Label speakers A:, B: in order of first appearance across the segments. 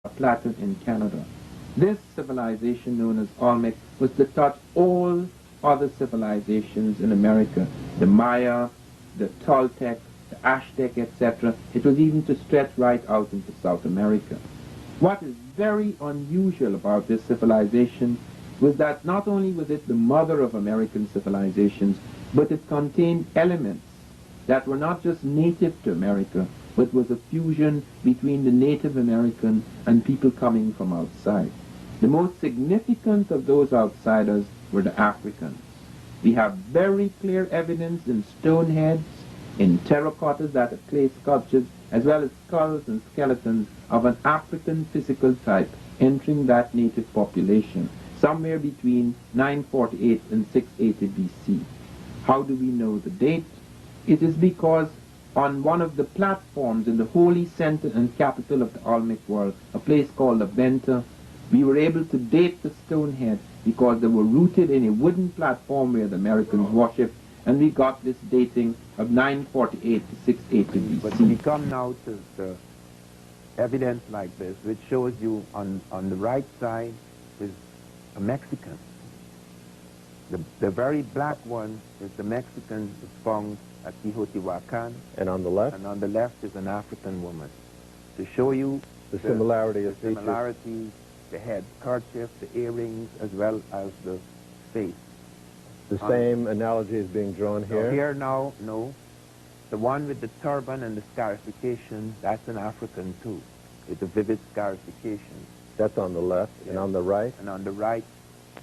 A: Plateau in Canada. This civilization, known as Olmec, was to touch all other civilizations in America, the Maya, the Toltec, the Aztec, etc. It was even to stretch right out into South America. What is very unusual about this civilization was that not only was it the mother of American civilizations, but it contained elements that were not just native to America, but was a fusion between the Native American and people coming from outside. The most significant of those outsiders were the Africans. We have very clear evidence in stone heads, in terracottas that are clay sculptures, as well as skulls and skeletons of an African physical type entering that native population, somewhere between 948 and 680 BC. How do we know the date? It is because on one of the platforms in the holy center and capital of the Olmec world, a place called Aventa, we were able to date the stone head because they were rooted in a wooden platform where the Americans worshipped, and we got this dating of 948 to 680 BC.
B: But we come now to evidence like this, which shows you on the right side is a Mexican. The very black one is the Mexican that's found at Teotihuacan.
C: And on the left?
B: And on the left is an African woman. To show you
C: the similarity of features.
B: Similarities, the head kerchief, the earrings, as well as the face.
C: The same analogy is being drawn here?
B: So here now, no. The one with the turban and the scarification, that's an African too. It's a vivid scarification.
C: That's on the left. Yes. And on the right?
B: And on the right,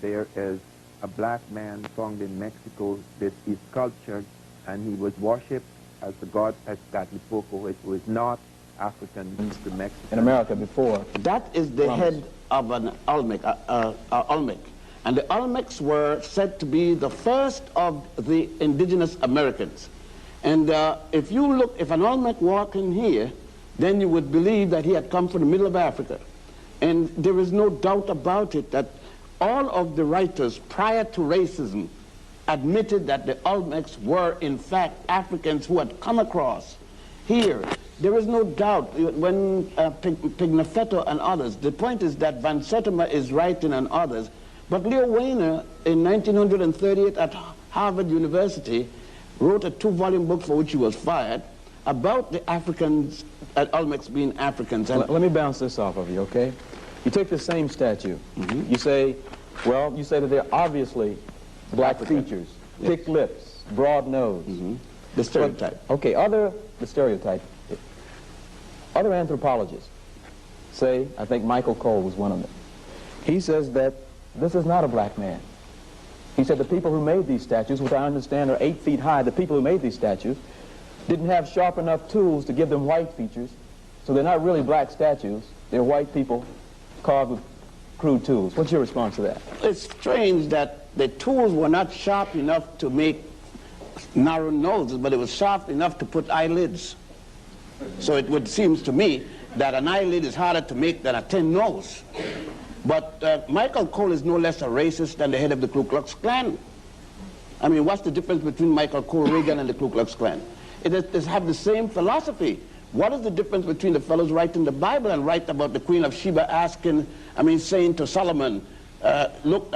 B: there is a black man found in Mexico that is sculptured, and he was worshipped as the god Azcatlipoco, which was not African to Mexico.
D: In America before.
E: That is the head of an Olmec, Olmec. And the Olmecs were said to be the first of the indigenous Americans. And if you look, if an Olmec walked in here, then you would believe that he had come from the middle of Africa. And there is no doubt about it that all of the writers prior to racism admitted that the Olmecs were in fact Africans who had come across here. There is no doubt when Pigafetta and others, the point is that Van Sertima is writing and others, but Leo Weiner in 1938 at Harvard University wrote a 2-volume book for which he was fired about the Africans, Olmecs being Africans. And
D: let me bounce this off of you, okay? You take the same statue. You say, well, you say that they're obviously black features, thick lips, broad nose.
E: The stereotype.
D: But, okay, the stereotype. Other anthropologists say, I think Michael Cole was one of them. He says that this is not a black man. He said the people who made these statues, which I understand are 8 feet high, the people who made these statues didn't have sharp enough tools to give them white features, so they're not really black statues. They're white people carved with crude tools. What's your response to that?
E: It's strange that the tools were not sharp enough to make narrow noses, but it was sharp enough to put eyelids. So it would seem to me that an eyelid is harder to make than a thin nose. But Michael Cole is no less a racist than the head of the Ku Klux Klan. I mean, what's the difference between Michael Cole Reagan and the Ku Klux Klan? It have the same philosophy. What is the difference between the fellows writing the Bible and write about the Queen of Sheba asking, saying to Solomon, look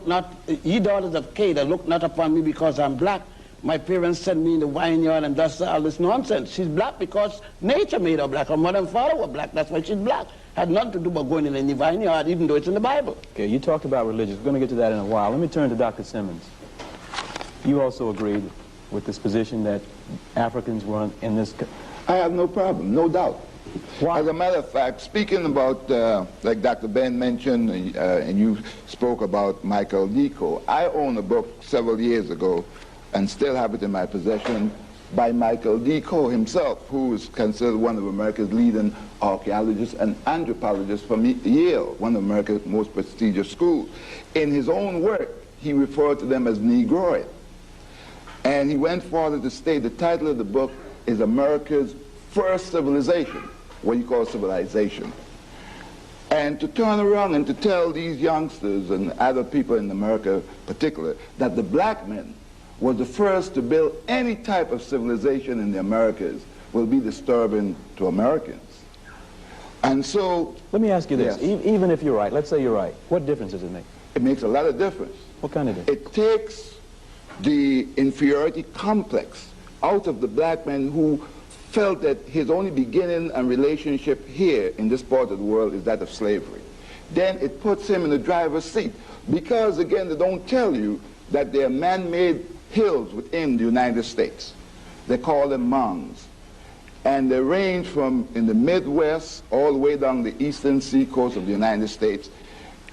E: not, ye daughters of Canaan, look not upon me because I'm black. My parents sent me in the vineyard and that's all this nonsense. She's black because nature made her black. Her mother and father were black. That's why she's black. Had nothing to do about going in any vineyard, even though it's in the Bible.
D: Okay, you talked about religion. We're going to get to that in a while. Let me turn to Dr. Simmons. You also agreed with this position that Africans were in this...
F: I have no problem, no doubt.
D: Why?
F: As a matter of fact, speaking about, like Dr. Ben mentioned, and you spoke about Michael Nico, I own a book several years ago and still have it in my possession by Michael Nico himself, who is considered one of America's leading archaeologists and anthropologists from Yale, one of America's most prestigious schools. In his own work, he referred to them as Negroid. And he went further to state the title of the book is America's First Civilization, what you call civilization. And to turn around and to tell these youngsters and other people in America in particular that the black men were the first to build any type of civilization in the Americas will be disturbing to Americans. And so...
D: Let me ask you this.
F: Yes.
D: Even if you're right, let's say you're right, what difference does it make?
F: It makes a lot of difference.
D: What kind of difference?
F: It takes the inferiority complex out of the black man who felt that his only beginning and relationship here in this part of the world is that of slavery. Then it puts him in the driver's seat. Because, again, they don't tell you that there are man-made hills within the United States. They call them mounds. And they range from in the Midwest all the way down the eastern seacoast of the United States.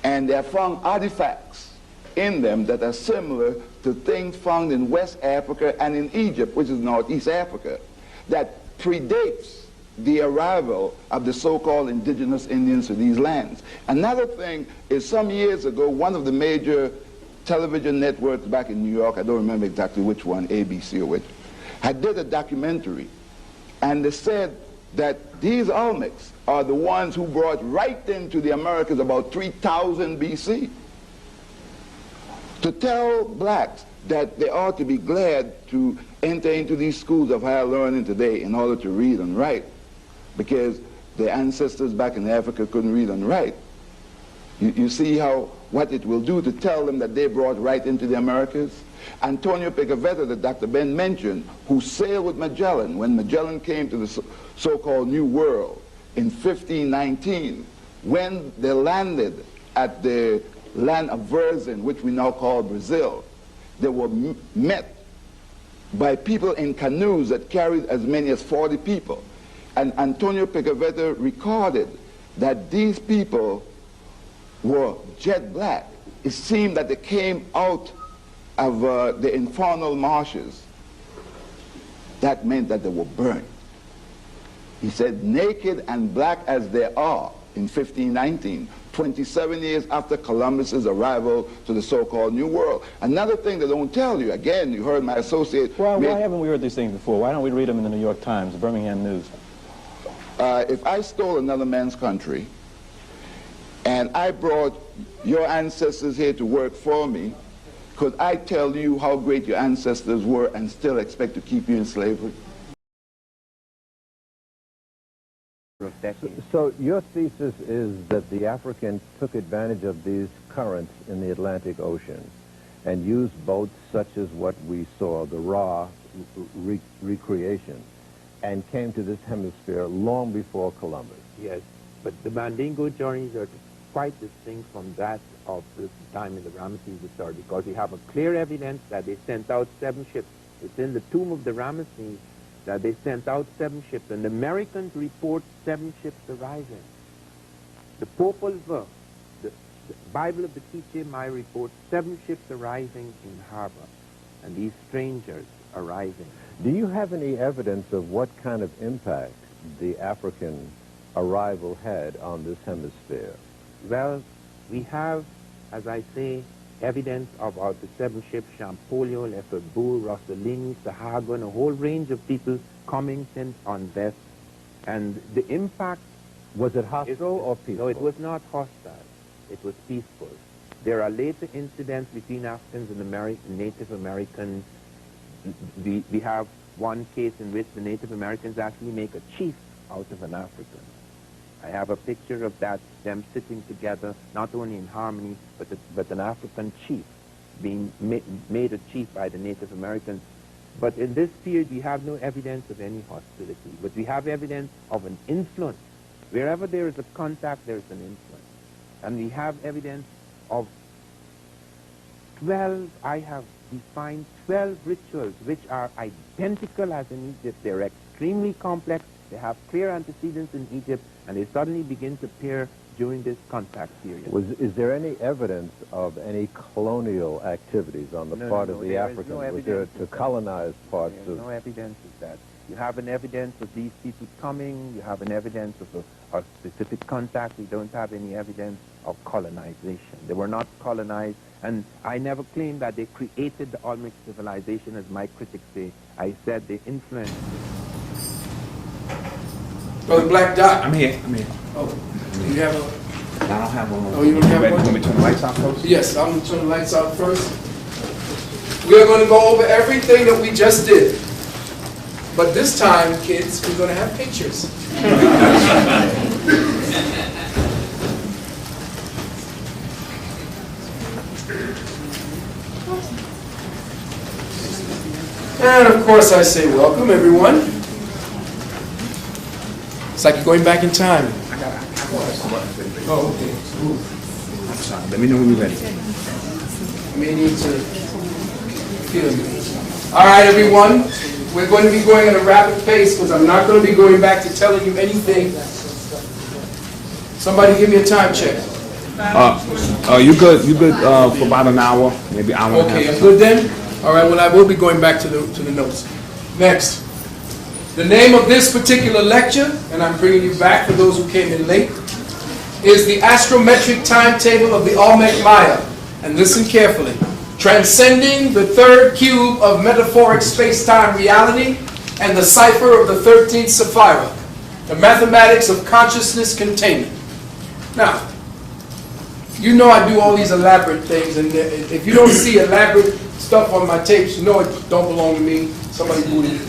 F: And they have found artifacts in them that are similar to things found in West Africa and in Egypt, which is Northeast Africa, that predates the arrival of the so-called indigenous Indians to these lands. Another thing is, some years ago, one of the major television networks back in New York, I don't remember exactly which one, ABC or which, had did a documentary, and they said that these Olmecs are the ones who brought right into the Americas about 3000 BC. To tell blacks that they ought to be glad to enter into these schools of higher learning today in order to read and write, because their ancestors back in Africa couldn't read and write. You see what it will do to tell them that they brought right into the Americas? Antonio Pigafetta, that Dr. Ben mentioned, who sailed with Magellan when Magellan came to the so-called New World in 1519, when they landed at the land of Verzin, which we now call Brazil, they were met by people in canoes that carried as many as 40 people. And Antonio Pigafetta recorded that these people were jet black. It seemed that they came out of the infernal marshes. That meant that they were burnt. He said, naked and black as they are, in 1519, 27 years after Columbus's arrival to the so-called New World. Another thing they don't tell you, again, you heard my associate...
D: Well, why haven't we heard these things before? Why don't we read them in the New York Times, the Birmingham News?
F: If I stole another man's country, and I brought your ancestors here to work for me, could I tell you how great your ancestors were and still expect to keep you in slavery?
C: So your thesis is that the Africans took advantage of these currents in the Atlantic Ocean and used boats such as what we saw, the raw recreation, and came to this hemisphere long before Columbus.
B: Yes, but the Mandingo journeys are quite distinct from that of the time in the Ramesses III, because we have a clear evidence that they sent out 7 ships. It's in the tomb of the Ramesses that they sent out 7 ships, and the Americans report 7 ships arriving. The Popol Vuh, the Bible of the Quiche Mai reports 7 ships arriving in harbor, and these strangers arriving.
C: Do you have any evidence of what kind of impact the African arrival had on this hemisphere?
B: Well, we have, as I say, evidence about the 7 ships, Champolio, Lefebvre, Rossellini, Sahagun, a whole range of people coming since on vest. And the impact...
C: Was it hostile or peaceful?
B: No, it was not hostile. It was peaceful. There are later incidents between Africans and Native Americans. We have one case in which the Native Americans actually make a chief out of an African. I have a picture of that, them sitting together, not only in harmony, but an African chief being made a chief by the Native Americans. But in this period, we have no evidence of any hostility, but we have evidence of an influence. Wherever there is a contact, there is an influence. And we have evidence of 12, I have defined 12 rituals which are identical as in Egypt. They're extremely complex. They have clear antecedents in Egypt, and they suddenly begin to appear during this contact period.
C: Is there any evidence of any colonial activities on the part of the Africans? Was there to colonize parts of...
B: no evidence of that. You have an evidence of these people coming. You have an evidence of a specific contact. We don't have any evidence of colonization. They were not colonized, and I never claimed that they created the Olmec civilization, as my critics say. I said they influenced it.
G: Brother Black Dot.
H: I'm here.
G: Oh, you have a...
H: I don't have one.
G: Oh, you don't have one?
H: Want me to turn the lights off first?
G: Yes, I'm going to turn the lights out first. We are going to go over everything that we just did. But this time, kids, we're going to have pictures. And of course I say welcome, everyone. It's like you're going back in time. Oh, okay.
H: I'm sorry. Let me know when you're ready.
G: I may need to feel me. All right, everyone. We're going to be going at a rapid pace because I'm not going to be going back to telling you anything. Somebody give me a time check.
H: You good? You good for about an hour, maybe hour and a half?
G: Okay, I'm good then? All right, well, I will be going back to the notes. Next. The name of this particular lecture, and I'm bringing you back for those who came in late, is the Astrometric Timetable of the Olmec Maya. And listen carefully. Transcending the third cube of metaphoric space-time reality and the cipher of the 13th Sapphira, the mathematics of consciousness containment. Now, you know I do all these elaborate things, and if you don't see elaborate stuff on my tapes, you know it don't belong to me. Somebody booted it.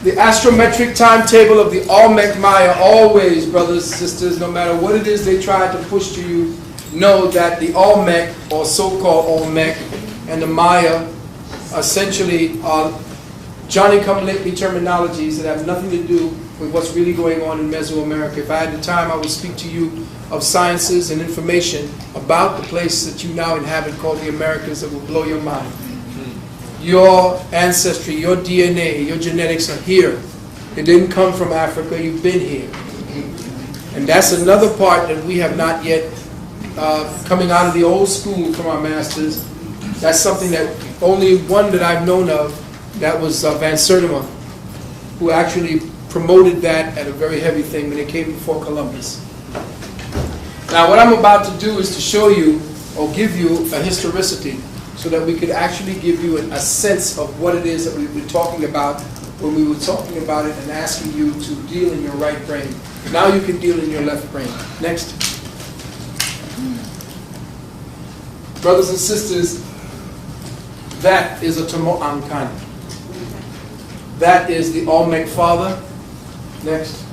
G: The Astrometric Timetable of the Olmec Maya, always, brothers and sisters, no matter what it is they try to push to you, know that the Olmec, or so-called Olmec, and the Maya essentially are Johnny-come-lately terminologies that have nothing to do with what's really going on in Mesoamerica. If I had the time, I would speak to you of sciences and information about the place that you now inhabit called the Americas that will blow your mind. Your ancestry, your DNA, your genetics are here. It didn't come from Africa, you've been here. And that's another part that we have not yet, coming out of the old school from our masters, that's something that only one that I've known of, that was Van Sertima, who actually promoted that at a very heavy thing when it came before Columbus. Now what I'm about to do is to show you, or give you a historicity, so that we could actually give you a sense of what it is that we've been talking about when we were talking about it and asking you to deal in your right brain. Now you can deal in your left brain. Next. Brothers and sisters, that is a Tomo'ankan. That is the Olmec father. Next.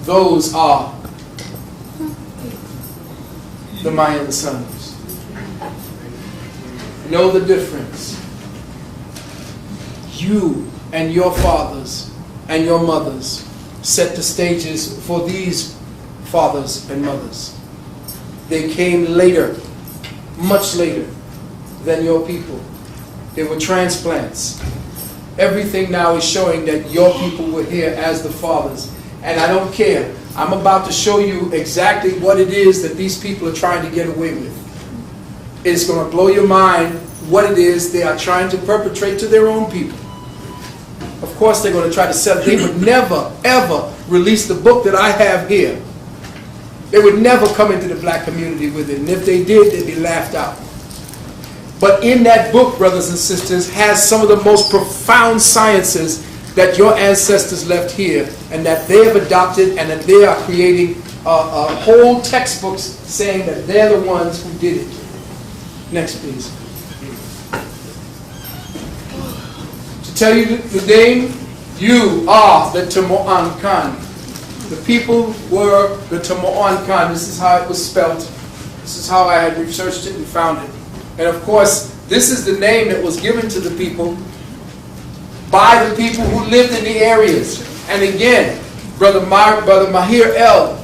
G: Those are the Mayan sons. Know the difference. You and your fathers and your mothers set the stages for these fathers and mothers. They came later, much later than your people. They were transplants. Everything now is showing that your people were here as the fathers. And I don't care. I'm about to show you exactly what it is that these people are trying to get away with. It's going to blow your mind what it is they are trying to perpetrate to their own people. Of course they're going to try to sell it. They would never, ever release the book that I have here. They would never come into the black community with it. And if they did, they'd be laughed out. But in that book, brothers and sisters, has some of the most profound sciences that your ancestors left here and that they have adopted, and that they are creating whole textbooks saying that they're the ones who did it. Next, please. To tell you the name, you are the Tomo'ankan. The people were the Tomo'ankan. This is how it was spelt. This is how I had researched it and found it. And of course, this is the name that was given to the people by the people who lived in the areas. And again, Brother Mahir El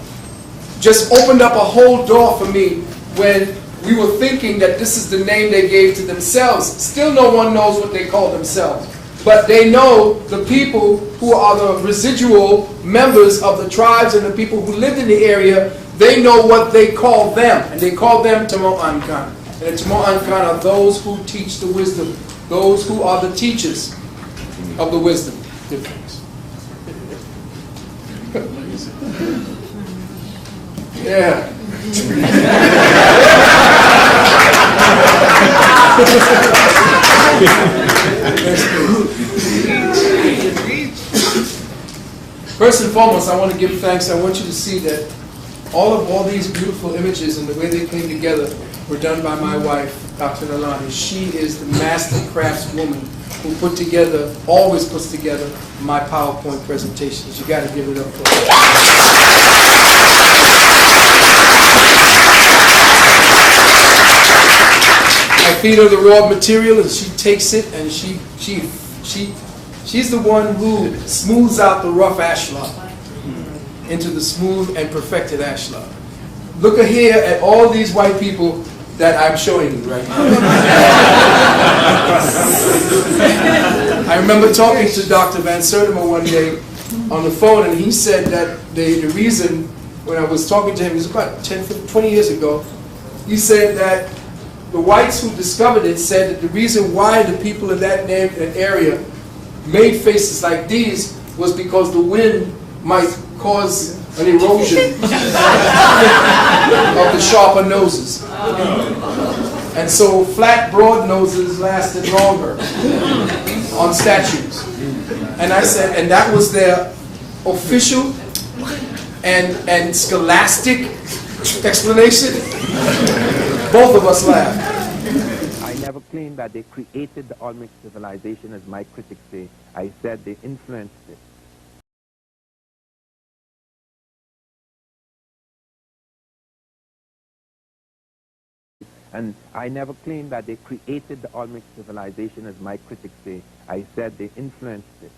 G: just opened up a whole door for me when we were thinking that this is the name they gave to themselves. Still no one knows what they call themselves. But they know the people who are the residual members of the tribes and the people who lived in the area, they know what they call them. And they call them Tomo'ankan. And the Tomo'ankan are those who teach the wisdom. Those who are the teachers of the wisdom. Yeah. First and foremost, I want to give thanks. I want you to see that all these beautiful images and the way they came together were done by my wife, Dr. Nalani. She is the master craftswoman who put together, always puts together my PowerPoint presentations. You got to give it up for her. I feed her the raw material, and she takes it, and she's the one who smooths out the rough ashlar into the smooth and perfected ashlar. Look here at all these white people that I'm showing you right now. I remember talking to Dr. Van Sertima one day on the phone, and he said that the reason, when I was talking to him, it was about 20 years ago, he said that the whites who discovered it said that the reason why the people in that area made faces like these was because the wind might cause an erosion of the sharper noses. And so flat, broad noses lasted longer on statues. And I said, and that was their official and scholastic explanation. Both of us laughed.
B: I never claimed that they created the Olmec civilization, as my critics say. I said they influenced it. And I never claimed that they created the Olmec civilization, as my critics say. I said they influenced it.